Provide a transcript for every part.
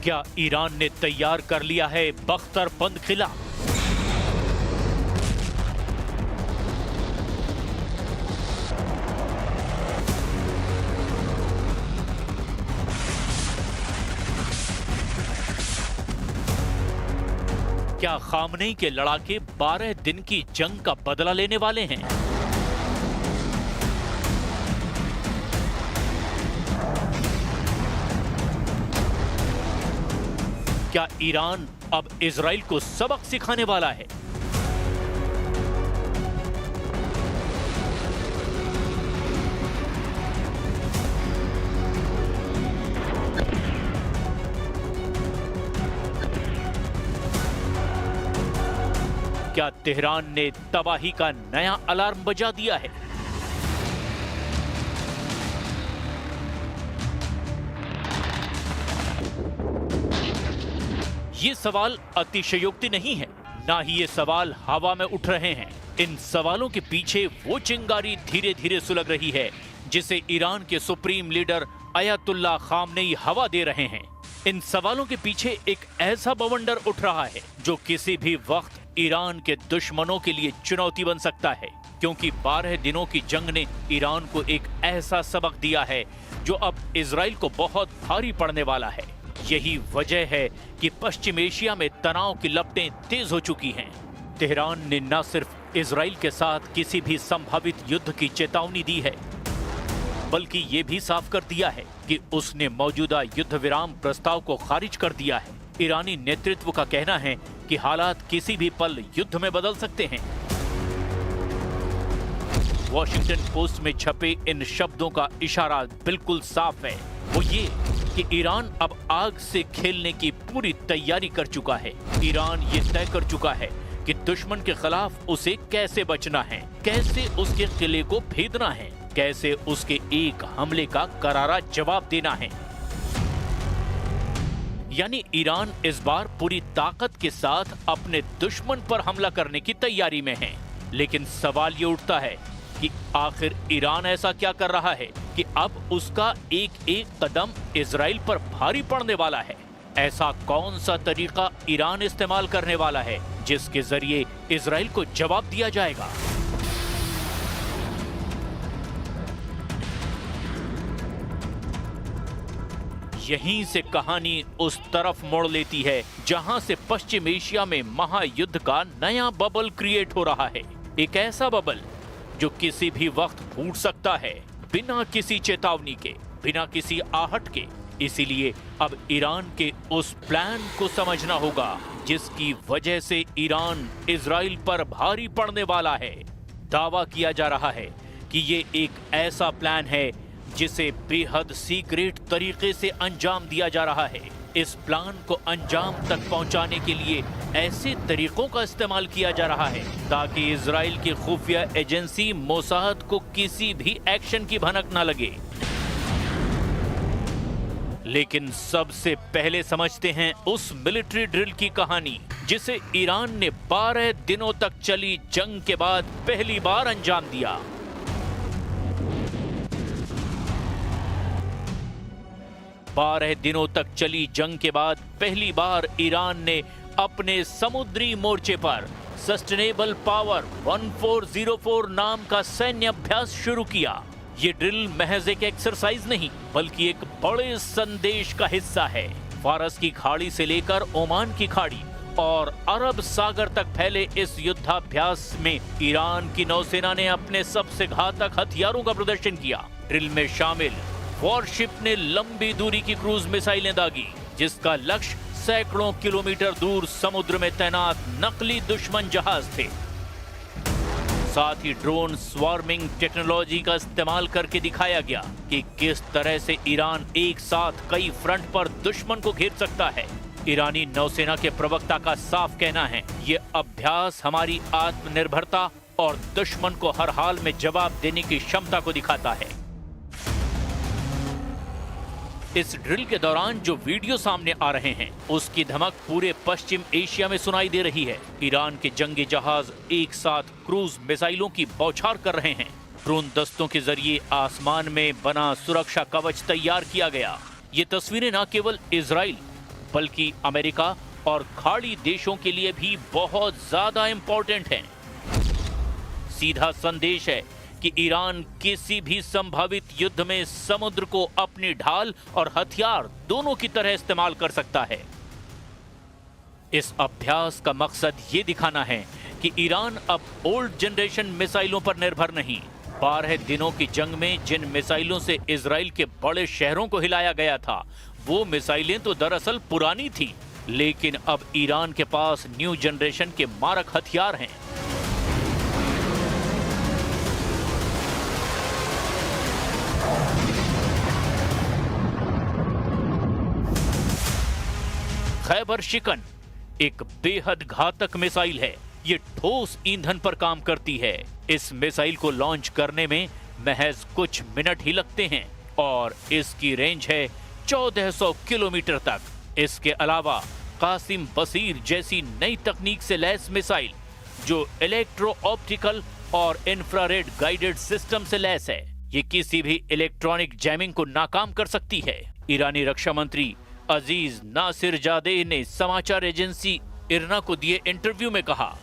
क्या ईरान ने तैयार कर लिया है बख्तरबंद किला? क्या खामनेई के लड़ाके 12 दिन की जंग का बदला लेने वाले हैं? क्या ईरान अब इजराइल को सबक सिखाने वाला है? क्या तेहरान ने तबाही का नया अलार्म बजा दिया है? ये सवाल अतिशयोक्ति नहीं है, ना ही ये सवाल हवा में उठ रहे हैं। इन सवालों के पीछे वो चिंगारी धीरे धीरे सुलग रही है जिसे ईरान के सुप्रीम लीडर अयतुल्ला खामनेई हवा दे रहे हैं। इन सवालों के पीछे एक ऐसा बवंडर उठ रहा है जो किसी भी वक्त ईरान के दुश्मनों के लिए चुनौती बन सकता है, क्योंकि 12 दिनों की जंग ने ईरान को एक ऐसा सबक दिया है जो अब इजराइल को बहुत भारी पड़ने वाला है। यही वजह है कि पश्चिम एशिया में तनाव की लपटें तेज हो चुकी हैं। तेहरान ने न सिर्फ इजराइल के साथ किसी भी संभावित युद्ध की चेतावनी दी है, बल्कि ये भी साफ कर दिया है कि उसने मौजूदा युद्ध विराम प्रस्ताव को खारिज कर दिया है। ईरानी नेतृत्व का कहना है कि हालात किसी भी पल युद्ध में बदल सकते हैं। वॉशिंगटन पोस्ट में छपे इन शब्दों का इशारा बिल्कुल साफ है, वो ये कि ईरान अब आग से खेलने की पूरी तैयारी कर चुका है। ईरान ये तय कर चुका है कि दुश्मन के खिलाफ उसे कैसे बचना है, कैसे उसके किले को भेदना है, कैसे उसके एक हमले का करारा जवाब देना है। यानी ईरान इस बार पूरी ताकत के साथ अपने दुश्मन पर हमला करने की तैयारी में है। लेकिन सवाल ये उठता है कि आखिर ईरान ऐसा क्या कर रहा है कि अब उसका एक एक कदम इजराइल पर भारी पड़ने वाला है। ऐसा कौन सा तरीका ईरान इस्तेमाल करने वाला है जिसके जरिए इजराइल को जवाब दिया जाएगा? यहीं से कहानी उस तरफ मोड़ लेती है जहां से पश्चिम एशिया में महायुद्ध का नया बबल क्रिएट हो रहा है। एक ऐसा बबल जो किसी भी वक्त फूट सकता है, बिना किसी चेतावनी के, बिना किसी आहट के। इसीलिए अब ईरान के उस प्लान को समझना होगा जिसकी वजह से ईरान इजराइल पर भारी पड़ने वाला है। दावा किया जा रहा है कि ये एक ऐसा प्लान है जिसे बेहद सीक्रेट तरीके से अंजाम दिया जा रहा है। इस प्लान को अंजाम तक पहुंचाने के लिए ऐसे तरीकों का इस्तेमाल किया जा रहा है ताकि इजराइल की खुफिया एजेंसी मोसाद को किसी भी एक्शन की भनक न लगे। लेकिन सबसे पहले समझते हैं उस मिलिट्री ड्रिल की कहानी जिसे ईरान ने 12 दिनों तक चली जंग के बाद पहली बार अंजाम दिया। 12 दिनों तक चली जंग के बाद पहली बार ईरान ने अपने समुद्री मोर्चे पर सस्टेनेबल पावर 1404 नाम का सैन्य अभ्यास शुरू किया। ये ड्रिल महज एक एक्सरसाइज नहीं बल्कि एक बड़े संदेश का हिस्सा है। फारस की खाड़ी से लेकर ओमान की खाड़ी और अरब सागर तक फैले इस युद्धाभ्यास में ईरान की नौसेना ने अपने सबसे घातक हथियारों का प्रदर्शन किया। ड्रिल में शामिल वॉरशिप ने लंबी दूरी की क्रूज मिसाइलें दागी जिसका लक्ष्य सैकड़ों किलोमीटर दूर समुद्र में तैनात नकली दुश्मन जहाज थे। साथ ही ड्रोन स्वार्मिंग टेक्नोलॉजी का इस्तेमाल करके दिखाया गया कि किस तरह से ईरान एक साथ कई फ्रंट पर दुश्मन को घेर सकता है। ईरानी नौसेना के प्रवक्ता का साफ कहना है, ये अभ्यास हमारी आत्मनिर्भरता और दुश्मन को हर हाल में जवाब देने की क्षमता को दिखाता है। इस ड्रिल के दौरान जो वीडियो सामने आ रहे हैं उसकी धमक पूरे पश्चिम एशिया में सुनाई दे रही है। ईरान के जंगी जहाज एक साथ क्रूज मिसाइलों की बौछार कर रहे हैं। ड्रोन दस्तों के जरिए आसमान में बना सुरक्षा कवच तैयार किया गया। ये तस्वीरें न केवल इजराइल बल्कि अमेरिका और खाड़ी देशों के लिए भी बहुत ज्यादा इंपॉर्टेंट हैं। सीधा संदेश है कि ईरान किसी भी संभावित युद्ध में समुद्र को अपनी ढाल और हथियार दोनों की तरह इस्तेमाल कर सकता है। इस अभ्यास का मकसद ये दिखाना है कि ईरान अब ओल्ड जनरेशन मिसाइलों पर निर्भर नहीं। 12 दिनों की जंग में जिन मिसाइलों से इजराइल के बड़े शहरों को हिलाया गया था, वो मिसाइलें तो दरअसल पुरानी थी, लेकिन अब ईरान के पास न्यू जनरेशन के मारक हथियार हैं। खैबर शिकन एक बेहद घातक मिसाइल है। ये ठोस ईंधन पर काम करती है। इस मिसाइल को लॉन्च करने में महज कुछ मिनट ही लगते हैं और इसकी रेंज है 1400 किलोमीटर तक। इसके अलावा कासिम बसीर जैसी नई तकनीक से लैस मिसाइल जो इलेक्ट्रो ऑप्टिकल और इंफ्रारेड गाइडेड सिस्टम से लैस है, ये किसी भी इलेक्ट्रॉनिक जैमिंग को नाकाम कर सकती है। ईरानी रक्षा मंत्री अजीज नासिरजादेह ने समाचार एजेंसी इरना को दिए इंटरव्यू में कहा,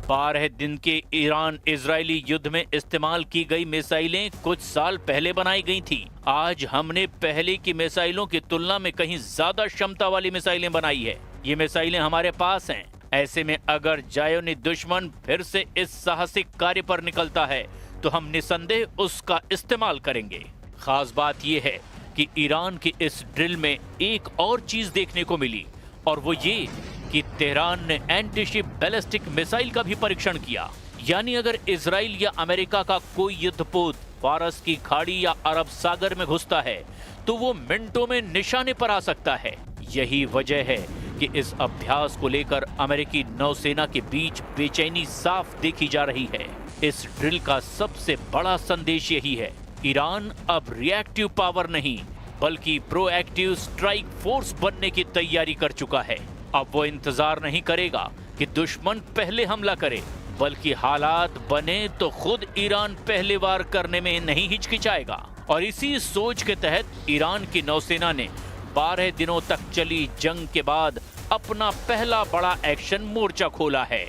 12 दिन के ईरान इजरायली युद्ध में इस्तेमाल की गई मिसाइलें कुछ साल पहले बनाई गई थी। आज हमने पहले की मिसाइलों की तुलना में कहीं ज्यादा क्षमता वाली मिसाइलें बनाई है। ये मिसाइलें हमारे पास हैं। ऐसे में अगर जायोनी दुश्मन फिर से इस साहसिक कार्य पर निकलता है तो हम निसंदेह उसका इस्तेमाल करेंगे। खास बात यह है कि ईरान की इस ड्रिल में एक और चीज देखने को मिली, और वो ये कि तेहरान ने एंटीशिप बैलिस्टिक मिसाइल का भी परीक्षण किया। यानी अगर इजराइल या अमेरिका का कोई युद्धपोत फारस की खाड़ी या अरब सागर में घुसता है तो वो मिनटों में निशाने पर आ सकता है। यही वजह है कि इस अभ्यास को लेकर अमेरिकी नौसेना के बीच बेचैनी साफ देखी जा रही है। इस ड्रिल का सबसे बड़ा संदेश यही है, ईरान अब रिएक्टिव पावर नहीं बल्कि प्रोएक्टिव स्ट्राइक फोर्स बनने की तैयारी कर चुका है। अब वो इंतजार नहीं करेगा कि दुश्मन पहले हमला करे, बल्कि हालात बने तो खुद ईरान पहले वार करने में नहीं हिचकिचाएगा। और इसी सोच के तहत ईरान की नौसेना ने 12 दिनों तक चली जंग के बाद अपना पहला बड़ा एक्शन मोर्चा खोला है।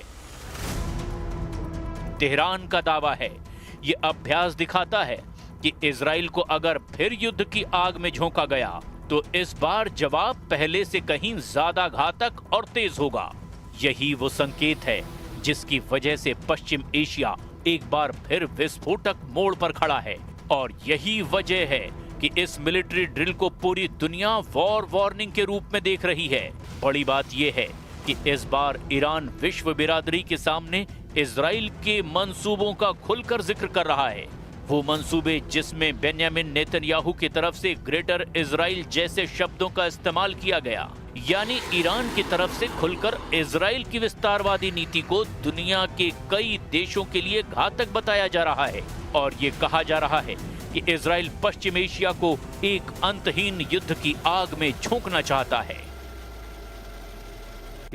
तेहरान का दावा है, ये अभ्यास दिखाता है कि इजराइल को अगर फिर युद्ध की आग में झोंका गया तो इस बार जवाब पहले से कहीं ज्यादा घातक और तेज होगा। यही वो संकेत है जिसकी वजह से पश्चिम एशिया एक बार फिर विस्फोटक मोड़ पर खड़ा है। और यही वजह है कि इस मिलिट्री ड्रिल को पूरी दुनिया वॉर वार्निंग के रूप में देख रही है। बड़ी बात यह है कि इस बार ईरान विश्व बिरादरी के सामने इजराइल के मंसूबों का खुलकर जिक्र कर रहा है। वो मंसूबे जिसमें बेन्यामिन नेतन्याहू की तरफ से ग्रेटर इजराइल जैसे शब्दों का इस्तेमाल किया गया। यानी ईरान की तरफ से खुलकर इजराइल की विस्तारवादी नीति को दुनिया के कई देशों के लिए घातक बताया जा रहा है। और ये कहा जा रहा है कि इजराइल पश्चिम एशिया को एक अंतहीन युद्ध की आग में झोंकना चाहता है।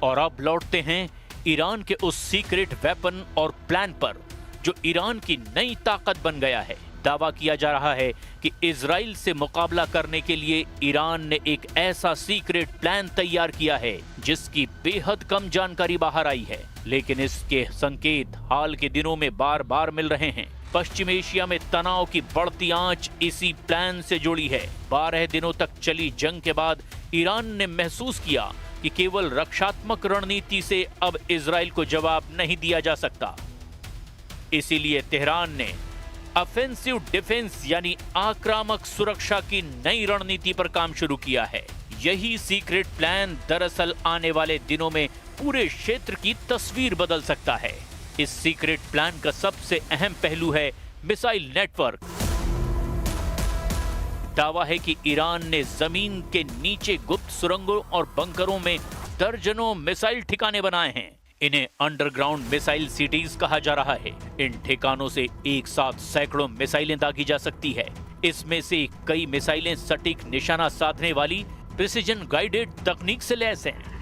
और अब लौटते हैं ईरान के उस सीक्रेट वेपन और प्लान पर जो ईरान की नई ताकत बन गया है। दावा किया जा रहा है कि इजराइल से मुकाबला करने के लिए ईरान ने एक ऐसा सीक्रेट प्लान तैयार किया है जिसकी बेहद कम जानकारी बाहर आई है, लेकिन इसके संकेत हाल के दिनों में बार बार मिल रहे हैं। पश्चिम एशिया में तनाव की बढ़ती आंच इसी प्लान से जुड़ी है। 12 दिनों तक चली जंग के बाद ईरान ने महसूस किया कि केवल रक्षात्मक रणनीति से अब इजराइल को जवाब नहीं दिया जा सकता। इसीलिए तेहरान ने ऑफेंसिव डिफेंस यानी आक्रामक सुरक्षा की नई रणनीति पर काम शुरू किया है। यही सीक्रेट प्लान दरअसल आने वाले दिनों में पूरे क्षेत्र की तस्वीर बदल सकता है। इस सीक्रेट प्लान का सबसे अहम पहलू है मिसाइल नेटवर्क। दावा है कि ईरान ने जमीन के नीचे गुप्त सुरंगों और बंकरों में दर्जनों मिसाइल ठिकाने बनाए हैं। इन्हें अंडरग्राउंड मिसाइल सिटीज कहा जा रहा है। इन ठिकानों से एक साथ सैकड़ों मिसाइलें दागी जा सकती है। इसमें से कई मिसाइलें सटीक निशाना साधने वाली प्रिसिजन गाइडेड तकनीक से लैस हैं।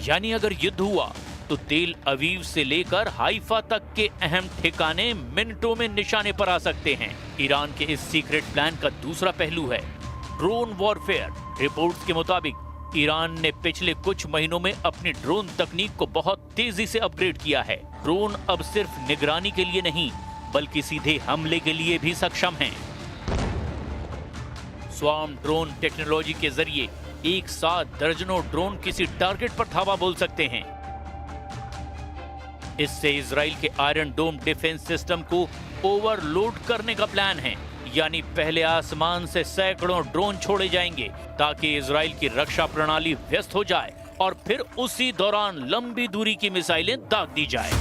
यानी अगर युद्ध हुआ तो तेल अवीव से लेकर हाइफा तक के अहम ठिकाने मिनटों में निशाने पर आ सकते हैं। ईरान के इस सीक्रेट प्लान का दूसरा पहलू है ड्रोन वॉरफेयर। रिपोर्ट्स के मुताबिक ईरान ने पिछले कुछ महीनों में अपनी ड्रोन तकनीक को बहुत तेजी से अपग्रेड किया है। ड्रोन अब सिर्फ निगरानी के लिए नहीं बल्कि सीधे हमले के लिए भी सक्षम हैं। स्वार्म ड्रोन टेक्नोलॉजी के जरिए एक साथ दर्जनों ड्रोन किसी टारगेट पर धावा बोल सकते हैं। इससे इजराइल के आयरन डोम डिफेंस सिस्टम को ओवरलोड करने का प्लान है। यानी पहले आसमान से सैकड़ों ड्रोन छोड़े जाएंगे ताकि इजराइल की रक्षा प्रणाली व्यस्त हो जाए और फिर उसी दौरान लंबी दूरी की मिसाइलें दाग दी जाए।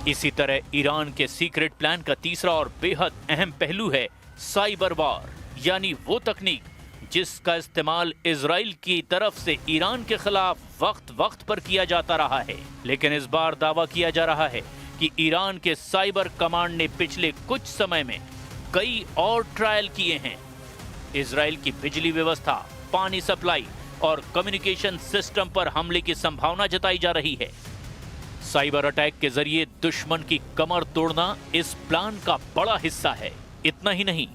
इसी तरह ईरान के सीक्रेट प्लान का तीसरा और बेहद अहम पहलू है साइबर वार, यानी वो तकनीक जिसका इस्तेमाल इजराइल की तरफ से ईरान के खिलाफ वक्त वक्त पर किया जाता रहा है। लेकिन इस बार दावा किया जा रहा है कि ईरान के साइबर कमांड ने पिछले कुछ समय में कई और ट्रायल किए हैं। इजराइल की बिजली व्यवस्था, पानी सप्लाई और कम्युनिकेशन सिस्टम पर हमले की संभावना जताई जा रही है। साइबर अटैक के जरिए दुश्मन की कमर तोड़ना इस प्लान का बड़ा हिस्सा है। इतना ही नहीं,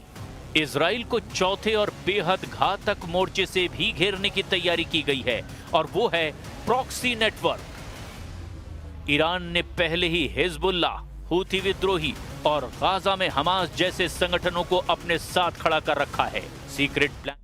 इजराइल को चौथे और बेहद घातक मोर्चे से भी घेरने की तैयारी की गई है और वो है प्रॉक्सी नेटवर्क। ईरान ने पहले ही हिजबुल्लाह, हूथी विद्रोही और गाजा में हमास जैसे संगठनों को अपने साथ खड़ा कर रखा है। Secret plan